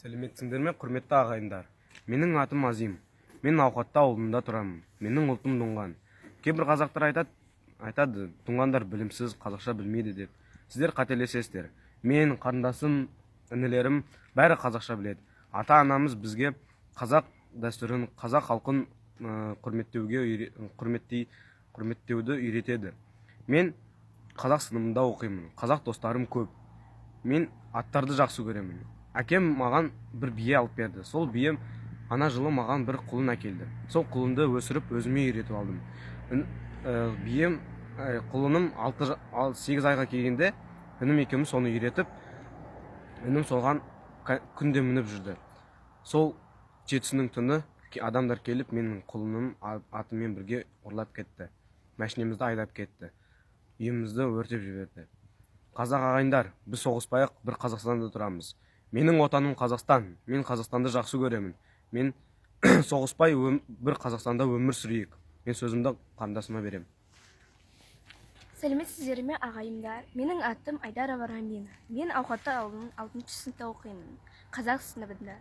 Сәлеметсіңдер ме, құрметті ағайындар? Менің атым Азим. Мен Ауқатты ауылында тұрамын. Менің ұлтым Дуңған. Кейбір қазақтар айтады, Дуңғандар білімсіз, қазақша білмейді деп. Сіздер қателесесіздер. Мен, қарындасым, інілерім бәрі қазақша біледі. Ата-анамыз бізге қазақ дәстүрін, қазақ халқын құрметтеуді үйретеді. Мен қазақ сыныбында оқимын. Қазақ достарым көп. Мен аттарды жақсы көремін. Әкем маған бір бие алып берді. Сол бием ана жылы маған бір құлын әкелді. Сол құлынды өсіріп, өзіме үйретіп алдым. Құлыным 8 айға келгенде, інім екеуміз соны үйретіп, інім соған күнде мініп жүрді. Сол жетісінің түні адамдар келіп, менің құлыным атымен бірге ұрлап кетті. Мәшинемізді айдап кетті. Үйімізді өртеп жіберді. Қазақ ағайындар, біз соғыспайық, бір Қазақстанда тұрамыз. Менің отаным Қазақстан. Мен Қазақстанды жақсы көремін. Мен соғыспай бір Қазақстанда өмір сүрейік. Мен сөзімді қарындасыма берем. Сәлеметсіздер ме, ағайындар? Менің атым Айдарова Рамина. Мен Ауқатты ауылының 6-шы сыныпта оқимын. Қазақ сыныбында.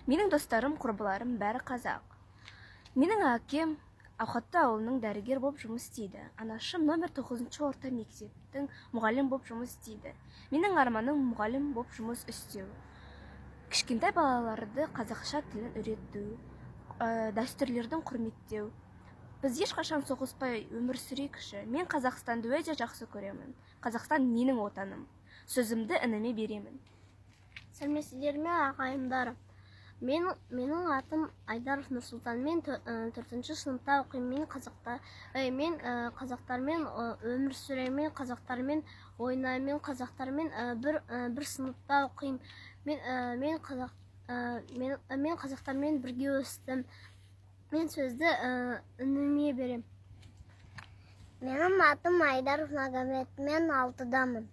Менің достарым, құрбыларым бәрі қазақ. Менің әкем Ауқатты ауылының дәрігер болып жұмыс істейді. Анашым номер 9-шы орта мектептің мұғалім болып жұмыс істейді. Менің арманым мұғалім болып жұмыс істеу. Кішкентай балаларды қазақша тілін үйрету, дәстүрлердің құрметтеу. Біз ешқашан соғыспай өмір сүрейікші. Мен Қазақстанды өте жақсы көремін. Қазақстан менің отаным. Сөзімді ініме беремін. Сәлеметсіздер ме, ағайындарым? Менің атым Айдаров Нұрсұлтан. Мен 4-ші сыныпта оқимын. Мен қазақтармен өмір сүремін, қазақтармен ойнаймын, қазақтармен бір сыныпта оқимын. Мен қазақтармен бірге өстім. Мен сөзді ініме берем. Менің атым Айдаров Магомед. Мен 6-дамын.